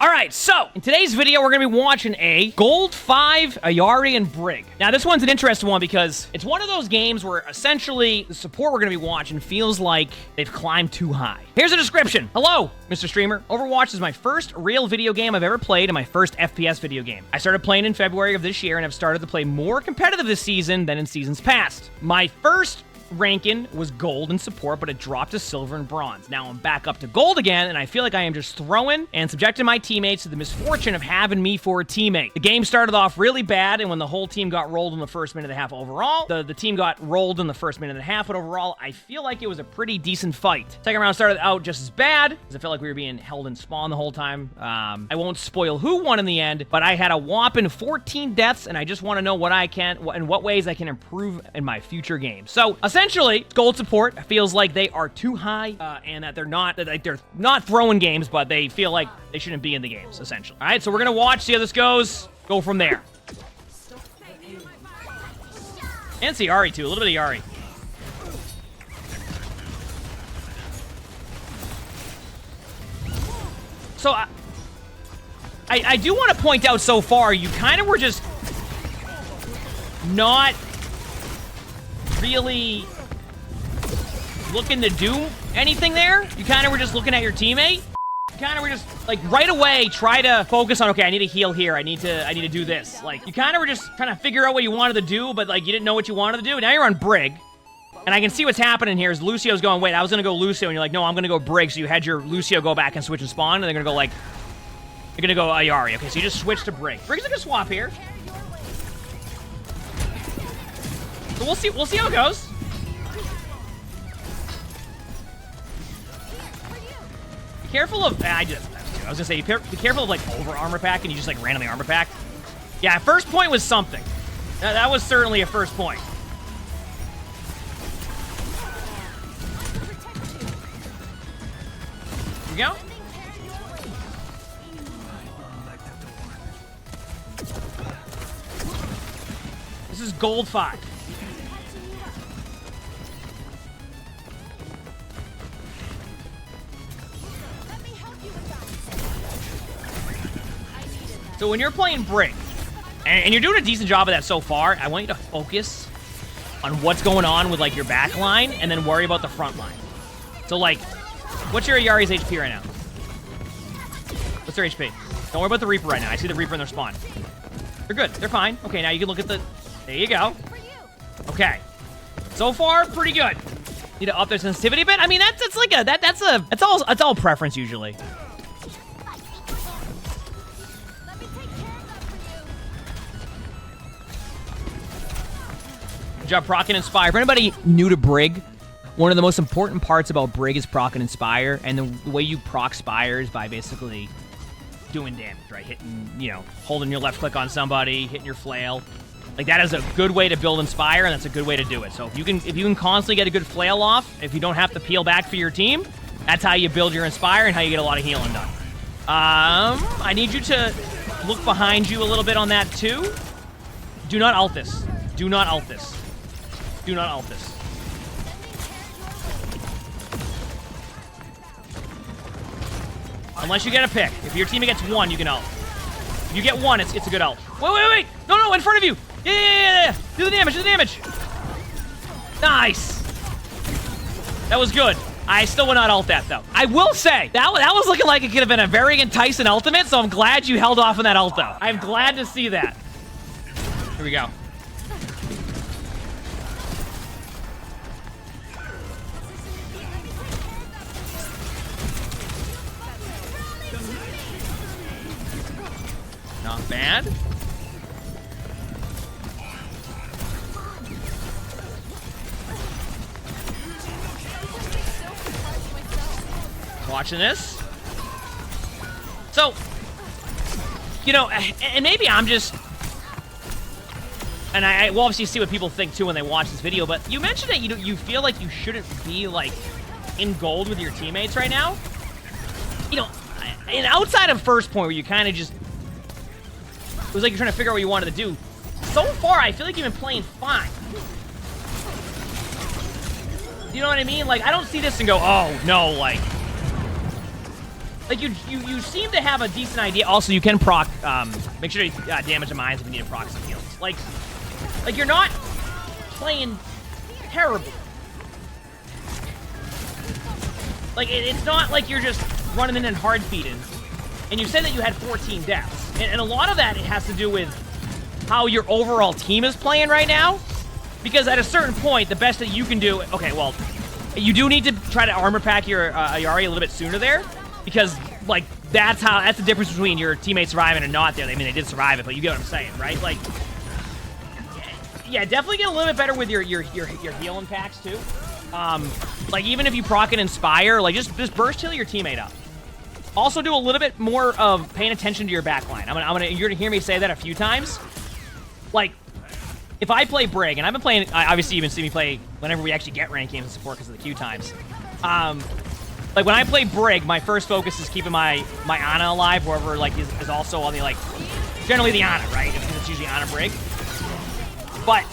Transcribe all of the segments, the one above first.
Alright, so, in today's video, we're gonna be watching a Gold 5 Ayari and Brig. Now, this one's an interesting one because it's one of those games where, essentially, the support we're gonna be watching feels like they've climbed too high. Here's a description. Hello, Mr. Streamer. Overwatch is my first real video game I've ever played and my first FPS video game. I started playing in February of this year and have started to play more competitive this season than in seasons past. My first ranking was gold in support, but it dropped to silver and bronze. Now I'm back up to gold again, and I feel like I am just throwing and subjecting my teammates to the misfortune of having me for a teammate. The game started off really bad, and when the whole team got rolled in the first minute and a half overall, the team got rolled in the first minute and a half, but overall, I feel like it was a pretty decent fight. Second round started out just as bad, because I felt like we were being held in spawn the whole time. I won't spoil who won in the end, but I had a whopping 14 deaths, and I just want to know what I can, in what ways I can improve in my future games. So, essentially, gold support feels like they are too high, and that they're not throwing games, but they feel like they shouldn't be in the games, essentially. All right, so we're gonna watch, see how this goes, go from there. And see Yari too, a little bit of Yari. So I do want to point out so far, you kind of were just not really looking to do anything there. You kind of were just looking at your teammate. You kind of were just like right away try to focus on, okay, I need to heal here. I need to do this. Like you kind of were just trying to figure out what you wanted to do, but like you didn't know what you wanted to do. Now you're on Brig. And I can see what's happening here is Lucio's going, wait, I was going to go Lucio. And you're like, no, I'm going to go Brig. So you had your Lucio go back and switch and spawn. And they're going to go like, you're going to go Ayari. Okay, so you just switch to Brig. Brig's a good swap here. So we'll see how it goes. Be careful of, I was gonna say, be careful of like over armor pack and you just like randomly armor pack. Yeah, first point was something. That was certainly a first point. Here we go. This is gold 5. So when you're playing Brig, and you're doing a decent job of that so far, I want you to focus on what's going on with like your back line and then worry about the front line. So like, what's your Yari's HP right now? What's their HP? Don't worry about the Reaper right now. I see the Reaper in their spawn. They're good. They're fine. Okay, now you can look at the... There you go. Okay. So far, pretty good. Need to up their sensitivity a bit. I mean, that's like a... That's all preference usually. Good job, proc and inspire. For anybody new to Brig, one of the most important parts about Brig is proc and inspire, and the way you proc spire is by basically doing damage, right? Hitting, you know, holding your left click on somebody, hitting your flail. Like that is a good way to build inspire, and that's a good way to do it. So if you can constantly get a good flail off, if you don't have to peel back for your team, that's how you build your inspire and how you get a lot of healing done. I need you to look behind you a little bit on that too. Do not ult this. Do not ult this. Do not ult this. Unless you get a pick. If your teammate gets one, you can ult. If you get one, it's a good ult. Wait. No, in front of you. Yeah. Do the damage. Nice. That was good. I still would not ult that, though. I will say, that was looking like it could have been a very enticing ultimate, so I'm glad you held off on that ult, though. I'm glad to see that. Here we go. Not bad. Watching this. So, you know, and maybe I'm just... And I will obviously see what people think, too, when they watch this video, but you mentioned that you feel like you shouldn't be, like, in gold with your teammates right now. You know, and outside of first point where you kind of just... It was like you're trying to figure out what you wanted to do. So far, I feel like you've been playing fine. You know what I mean? Like, I don't see this and go, oh, no, like... Like, you seem to have a decent idea. Also, you can proc, make sure you damage the mines if you need to proc some heals. Like you're not playing terribly. Like, it's not like you're just running in and hard feeding. And you said that you had 14 deaths. And a lot of that, it has to do with how your overall team is playing right now. Because at a certain point, the best that you can do... Okay, well, you do need to try to armor pack your Ayari a little bit sooner there. Because, like, that's the difference between your teammates surviving and not there. I mean, they did survive it, but you get what I'm saying, right? Like, yeah, definitely get a little bit better with your healing packs, too. Like, even if you proc and inspire, like, just burst heal your teammate up. Also do a little bit more of paying attention to your backline. You're gonna hear me say that a few times. Like, if I play Brig, and I've been playing, obviously you've been seeing me play whenever we actually get ranked games and support because of the queue times. Like, when I play Brig, my first focus is keeping my Ana alive, wherever, like, is also on the, like, generally the Ana, right? Because it's usually Ana Brig. But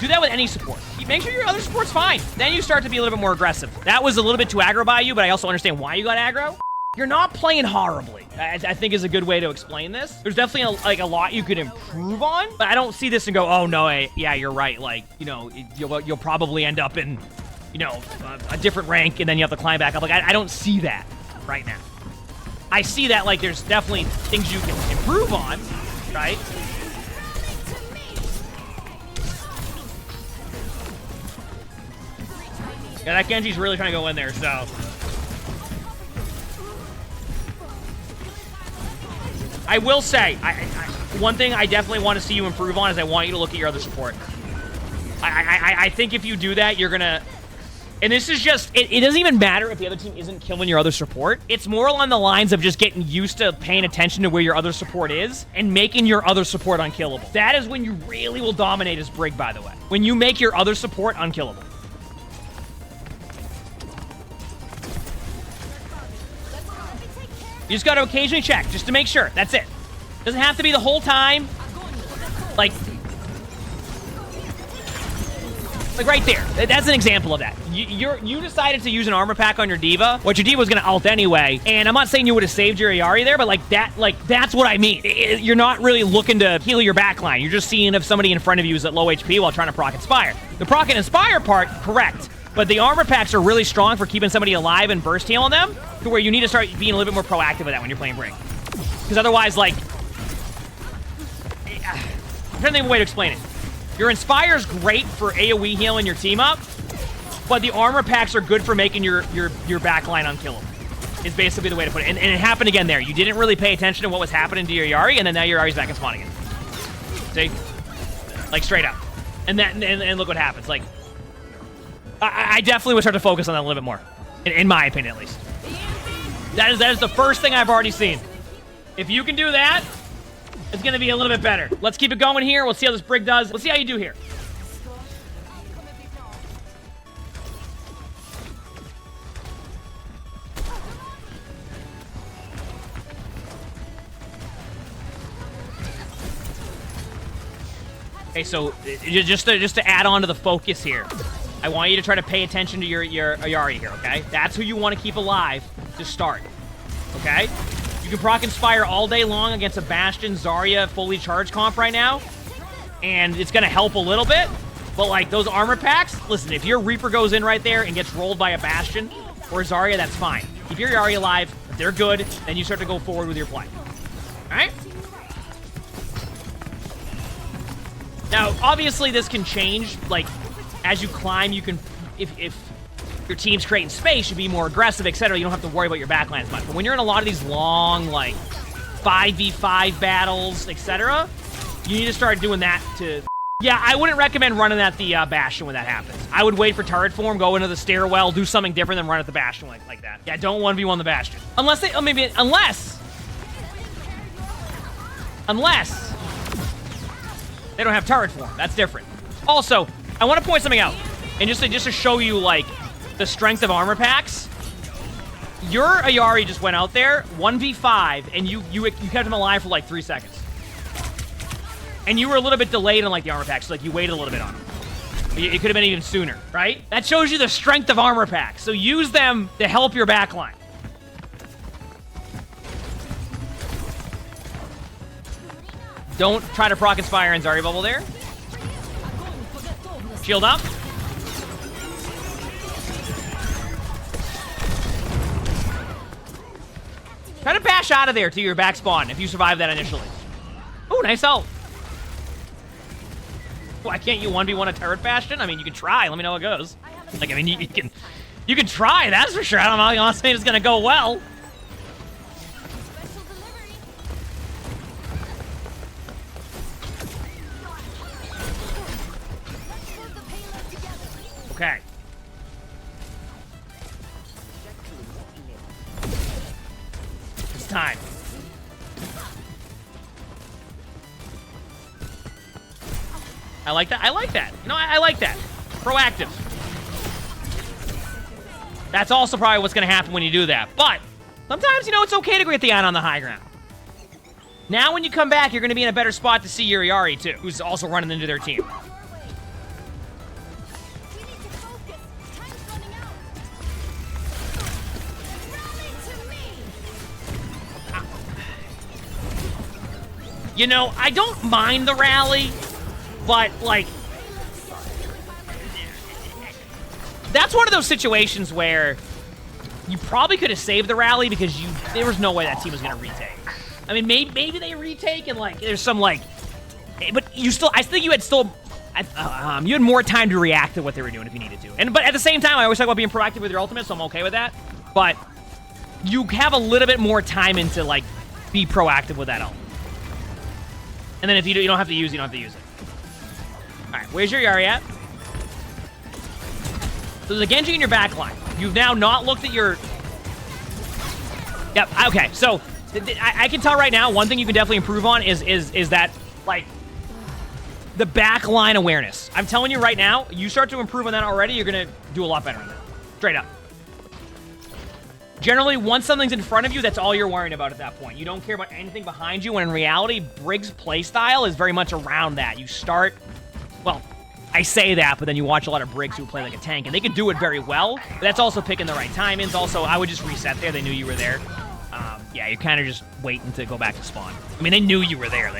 do that with any support. Make sure your other support's fine. Then you start to be a little bit more aggressive. That was a little bit too aggro by you, but I also understand why you got aggro. You're not playing horribly, I think is a good way to explain this. There's definitely a lot you could improve on, but I don't see this and go, oh no, yeah, you're right. Like, you know, you'll probably end up in, you know, a different rank and then you have to climb back up. Like, I don't see that right now. I see that, like, there's definitely things you can improve on, right? Yeah, that Genji's really trying to go in there, so... I will say, one thing I definitely want to see you improve on is I want you to look at your other support. I think if you do that, you're gonna... And this is just... It doesn't even matter if the other team isn't killing your other support. It's more along the lines of just getting used to paying attention to where your other support is and making your other support unkillable. That is when you really will dominate as Brig, by the way. When you make your other support unkillable. You just got to occasionally check, just to make sure. That's it. Doesn't have to be the whole time. Like right there. That's an example of that. You decided to use an armor pack on your D.Va. What your D.Va was going to ult anyway. And I'm not saying you would have saved your Ayari there, but that's what I mean. You're not really looking to heal your backline. You're just seeing if somebody in front of you is at low HP while trying to proc Inspire. The proc and Inspire part, correct. But the armor packs are really strong for keeping somebody alive and burst healing them, to where you need to start being a little bit more proactive with that when you're playing Brig. Because otherwise, like... I'm trying to think of a way to explain it. Your Inspire's great for AoE healing your team up, but the armor packs are good for making your backline unkillable. Is basically the way to put it. And it happened again there. You didn't really pay attention to what was happening to your Yari, and then now your Yari's back in spawn again. See? Like, straight up. And look what happens. Like... I definitely would start to focus on that a little bit more, in my opinion, at least. That is the first thing I've already seen. If you can do that, it's going to be a little bit better. Let's keep it going here. We'll see how this Brig does. Let's see how you do here. Okay, so just to add on to the focus here. I want you to try to pay attention to your Ayari here, okay? That's who you want to keep alive to start, okay? You can proc Inspire all day long against a Bastion, Zarya, fully charged comp right now, and it's going to help a little bit, but, like, those armor packs, listen, if your Reaper goes in right there and gets rolled by a Bastion or Zarya, that's fine. Keep your Ayari alive. If they're good, then you start to go forward with your play, all right? Now, obviously, this can change, like... As you climb, you can, if your team's creating space, you be more aggressive, etc. You don't have to worry about your backline as much. But when you're in a lot of these long, like, 5v5 battles, etc., you need to start doing that to... Yeah, I wouldn't recommend running at the Bastion when that happens. I would wait for turret form, go into the stairwell, do something different than run at the Bastion like that. Yeah, don't 1v1 the Bastion. Unless they, unless they don't have turret form. That's different. Also, I want to point something out, and just to show you, like, the strength of armor packs. Your Ayari just went out there, 1v5, and you kept him alive for, like, 3 seconds. And you were a little bit delayed on, like, the armor packs, so, like, you waited a little bit on him. It could have been even sooner, right? That shows you the strength of armor packs, so use them to help your backline. Don't try to proc Inspire and Zarya Bubble there. Shield up. Try to bash out of there to your back spawn if you survive that initially. Oh, nice ult. Why can't you 1v1 a turret bastion? I mean, you can try. Let me know how it goes. Like, I mean, you can try, that's for sure. I don't know how I'm saying it's gonna go well. Okay. It's time. I like that. I like that. You know, I like that. Proactive. That's also probably what's going to happen when you do that. But sometimes, you know, it's okay to get the on the high ground. Now when you come back, you're going to be in a better spot to see your Yari, too, who's also running into their team. You know, I don't mind the rally, but, like, that's one of those situations where you probably could have saved the rally because there was no way that team was going to retake. I mean, maybe they retake and, like, there's some, like, but I think you had you had more time to react to what they were doing if you needed to. But at the same time, I always talk about being proactive with your ultimate, so I'm okay with that. But you have a little bit more time into, like, be proactive with that ult. And then if you don't have to use it, you don't have to use it. All right, where's your Yari at? So there's a Genji in your back line. You've now not looked at your... Yep, okay, so I can tell right now, one thing you can definitely improve on is that, like, the back line awareness. I'm telling you right now, you start to improve on that already, you're going to do a lot better on that. Straight up. Generally, once something's in front of you, that's all you're worrying about at that point. You don't care about anything behind you, when in reality, Brig's playstyle is very much around that. You start... Well, I say that, but then you watch a lot of Brigs who play like a tank, and they can do it very well, but that's also picking the right timings. Also, I would just reset there. They knew you were there. Yeah, you're kind of just waiting to go back to spawn. I mean, they knew you were there.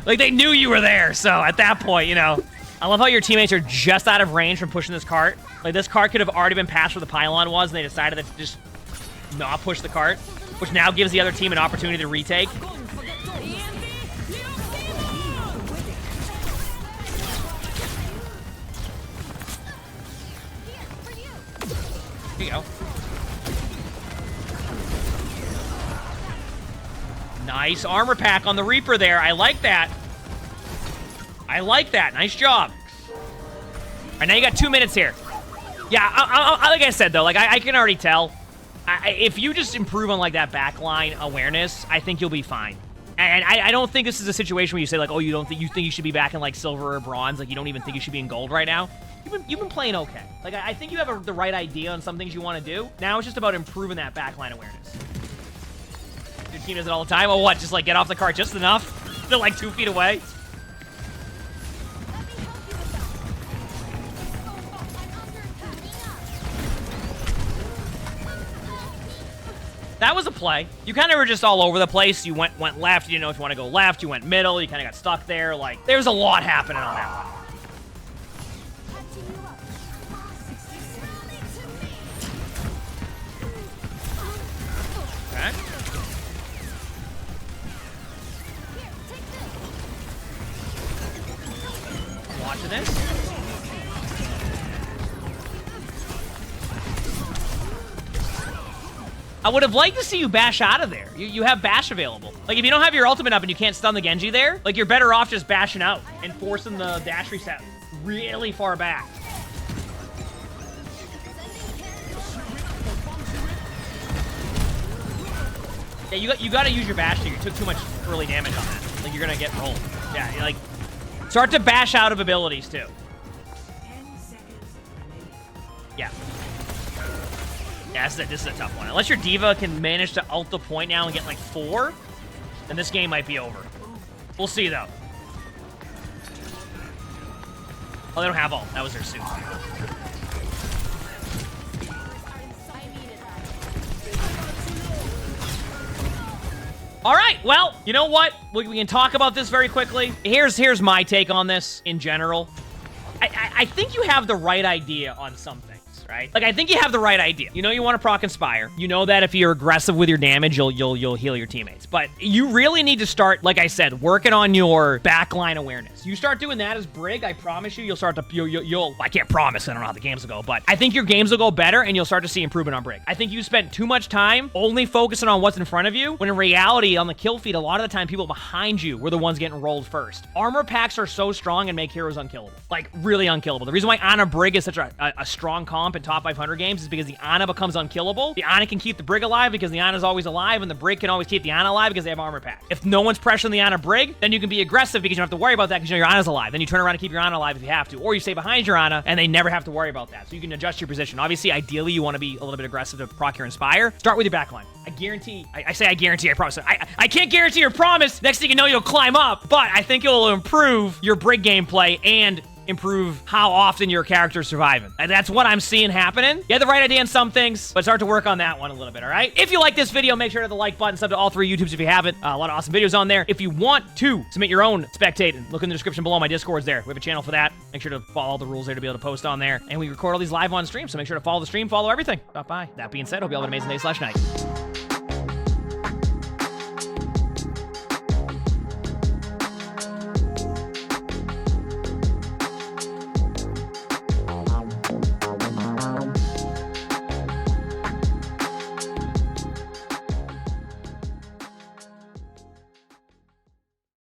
Like, they knew you were there, so at that point, you know... I love how your teammates are just out of range from pushing this cart. Like, this cart could have already been past where the pylon was, and they decided to just not push the cart, which now gives the other team an opportunity to retake. Here you go. Nice armor pack on the Reaper there. I like that. I like that. Nice job. All right, now you got 2 minutes here. Yeah, like I said, though, like, I can already tell. If you just improve on, like, that backline awareness, I think you'll be fine. And I don't think this is a situation where you say, like, oh, you think you should be back in, like, silver or bronze. Like, you don't even think you should be in gold right now. You've been playing okay. Like, I think you have the right idea on some things you want to do. Now it's just about improving that backline awareness. Your team does it all the time. Oh, what? Just, like, get off the cart just enough? They're, like, 2 feet away? That was a play. You kind of were just all over the place. You went left. You didn't know if you want to go left. You went middle. You kind of got stuck there. Like, there's a lot happening on that one. Okay. I'm watching this. I would have liked to see you bash out of there. You have bash available. Like, if you don't have your ultimate up and you can't stun the Genji there, like, you're better off just bashing out and forcing the dash reset really far back. Yeah, you got to use your bash here. You took too much early damage on that. Like, you're going to get rolled. Yeah, like, start to bash out of abilities, too. Yeah. Yeah, this is a tough one. Unless your D.Va can manage to ult the point now and get, like, 4, then this game might be over. We'll see, though. Oh, they don't have ult. That was their suit. All right, well, you know what? We can talk about this very quickly. Here's my take on this in general. I think you have the right idea on some things, right? Like, I think you have the right idea. You know you want to proc Inspire. You know that if you're aggressive with your damage, you'll heal your teammates. But you really need to start, like I said, working on your backline awareness. You start doing that as Brig, I promise you, you'll start to, you'll I can't promise, I don't know how the games will go, but I think your games will go better and you'll start to see improvement on Brig. I think you spent too much time only focusing on what's in front of you, when in reality, on the kill feed, a lot of the time, people behind you were the ones getting rolled first. Armor packs are so strong and make heroes unkillable. Like, really unkillable. The reason why Ana Brig is such a strong comp in top 500 games is because the Ana becomes unkillable. The Ana can keep the Brig alive because the Ana's always alive, and the Brig can always keep the Ana alive because they have armor packs. If no one's pressuring the Ana Brig, then you can be aggressive because you don't have to worry about that because you know your Ana's alive. Then you turn around and keep your Ana alive if you have to, or you stay behind your Ana and they never have to worry about that. So you can adjust your position. Obviously, ideally, you want to be a little bit aggressive to proc your Inspire. Start with your backline. I guarantee, I say I guarantee, I promise. I can't guarantee or promise. Next thing you know, you'll climb up, but I think it will improve your Brig gameplay and improve how often your character's surviving. And that's what I'm seeing happening. You had the right idea on some things, but start to work on that one a little bit, all right? If you like this video, make sure to hit the like button, sub to all 3 YouTubes if you haven't. A lot of awesome videos on there. If you want to submit your own spectating, look in the description below. My Discord's there. We have a channel for that. Make sure to follow all the rules there to be able to post on there. And we record all these live on stream, so make sure to follow the stream, follow everything. Stop by. That being said, hope you all have an amazing day/night.